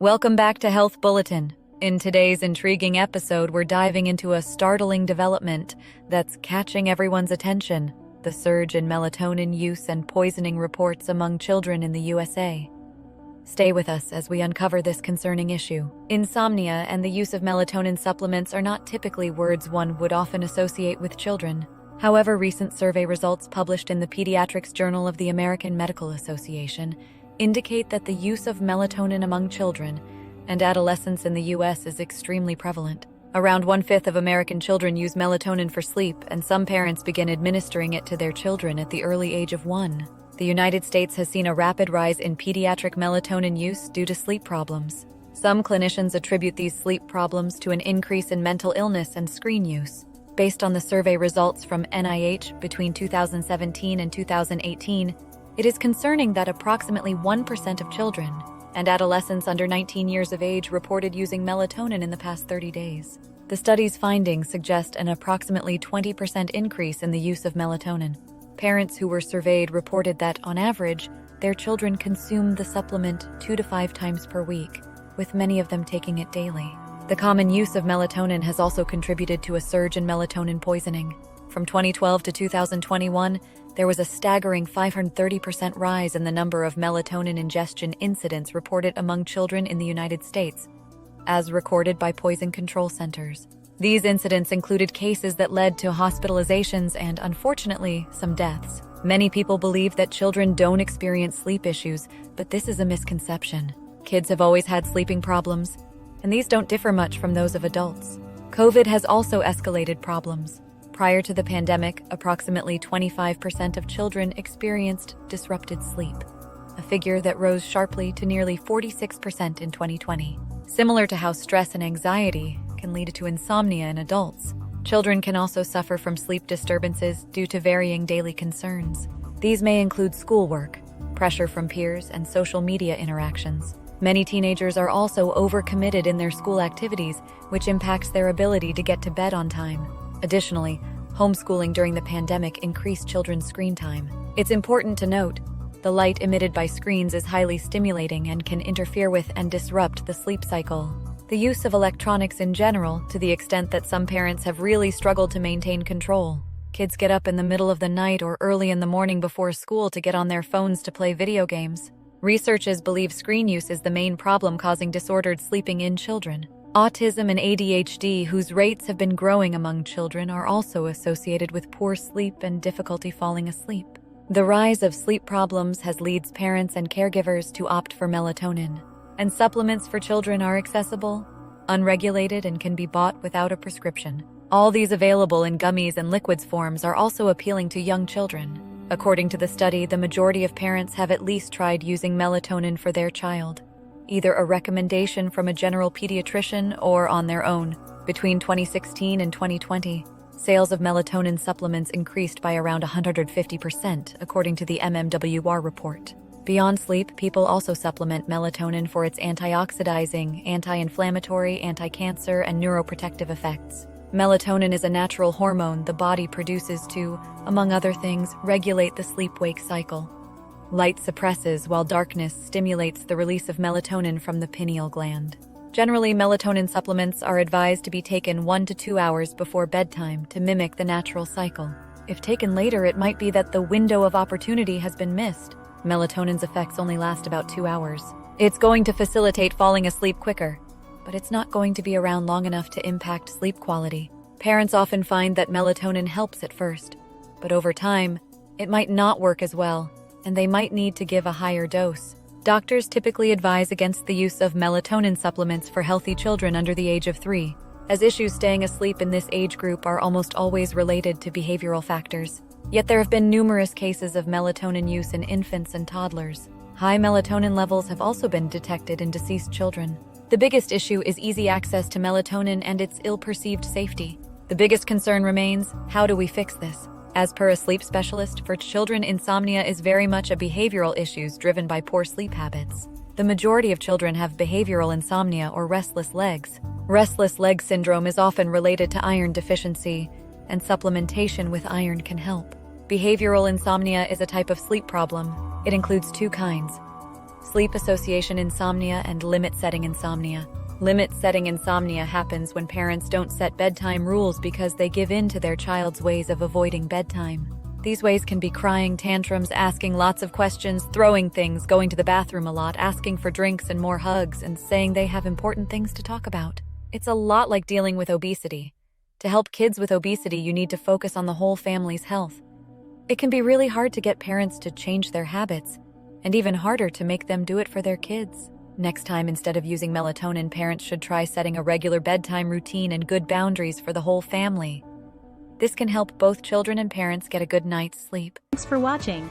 Welcome back to Health Bulletin. In today's intriguing episode, we're diving into a startling development that's catching everyone's attention: the surge in melatonin use and poisoning reports among children in the USA. Stay with us as we uncover this concerning issue. Insomnia and the use of melatonin supplements are not typically words one would often associate with children. However, recent survey results published in the Pediatrics Journal of the American Medical Association indicate that the use of melatonin among children and adolescents in the U.S. is extremely prevalent. Around 1/5 of American children use melatonin for sleep, and some parents begin administering it to their children at the early age of 1. The United States has seen a rapid rise in pediatric melatonin use due to sleep problems. Some clinicians attribute these sleep problems to an increase in mental illness and screen use. Based on the survey results from NIH between 2017 and 2018, it is concerning that approximately 1% of children and adolescents under 19 years of age reported using melatonin in the past 30 days. The study's findings suggest an approximately 20% increase in the use of melatonin. Parents who were surveyed reported that, on average, their children consume the supplement 2 to 5 times per week, with many of them taking it daily. The common use of melatonin has also contributed to a surge in melatonin poisoning. From 2012 to 2021, there was a staggering 530% rise in the number of melatonin ingestion incidents reported among children in the United States, as recorded by Poison Control Centers. These incidents included cases that led to hospitalizations and, unfortunately, some deaths. Many people believe that children don't experience sleep issues, but this is a misconception. Kids have always had sleeping problems, and these don't differ much from those of adults. COVID has also escalated problems. Prior to the pandemic, approximately 25% of children experienced disrupted sleep, a figure that rose sharply to nearly 46% in 2020. Similar to how stress and anxiety can lead to insomnia in adults, children can also suffer from sleep disturbances due to varying daily concerns. These may include schoolwork, pressure from peers, and social media interactions. Many teenagers are also overcommitted in their school activities, which impacts their ability to get to bed on time. Additionally, homeschooling during the pandemic increased children's screen time. It's important to note, the light emitted by screens is highly stimulating and can interfere with and disrupt the sleep cycle. The use of electronics in general, to the extent that some parents have really struggled to maintain control. Kids get up in the middle of the night or early in the morning before school to get on their phones to play video games. Researchers believe screen use is the main problem causing disordered sleeping in children. Autism and ADHD, whose rates have been growing among children, are also associated with poor sleep and difficulty falling asleep. The rise of sleep problems has led parents and caregivers to opt for melatonin, and supplements for children are accessible, unregulated, and can be bought without a prescription. All these available in gummies and liquids forms are also appealing to young children. According to the study, the majority of parents have at least tried using melatonin for their child, either a recommendation from a general pediatrician or on their own. Between 2016 and 2020, sales of melatonin supplements increased by around 150%, according to the MMWR report. Beyond sleep, people also supplement melatonin for its antioxidizing, anti-inflammatory, anti-cancer, and neuroprotective effects. Melatonin is a natural hormone the body produces to, among other things, regulate the sleep-wake cycle. Light suppresses, while darkness stimulates the release of melatonin from the pineal gland. Generally, melatonin supplements are advised to be taken 1 to 2 hours before bedtime to mimic the natural cycle. If taken later, it might be that the window of opportunity has been missed. Melatonin's effects only last about 2 hours. It's going to facilitate falling asleep quicker, but it's not going to be around long enough to impact sleep quality. Parents often find that melatonin helps at first, but over time, it might not work as well, and they might need to give a higher dose. Doctors typically advise against the use of melatonin supplements for healthy children under the age of 3, as issues staying asleep in this age group are almost always related to behavioral factors. Yet there have been numerous cases of melatonin use in infants and toddlers. High melatonin levels have also been detected in deceased children. The biggest issue is easy access to melatonin and its ill-perceived safety. The biggest concern remains, how do we fix this? As per a sleep specialist, for children, insomnia is very much a behavioral issue driven by poor sleep habits. The majority of children have behavioral insomnia or restless legs. Restless leg syndrome is often related to iron deficiency, and supplementation with iron can help. Behavioral insomnia is a type of sleep problem. It includes 2 kinds: Sleep association insomnia and limit-setting insomnia. Limit-setting insomnia happens when parents don't set bedtime rules because they give in to their child's ways of avoiding bedtime. These ways can be crying, tantrums, asking lots of questions, throwing things, going to the bathroom a lot, asking for drinks and more hugs, and saying they have important things to talk about. It's a lot like dealing with obesity. To help kids with obesity, you need to focus on the whole family's health. It can be really hard to get parents to change their habits, and even harder to make them do it for their kids. Next time, instead of using melatonin, parents should try setting a regular bedtime routine and good boundaries for the whole family. This can help both children and parents get a good night's sleep. Thanks for watching.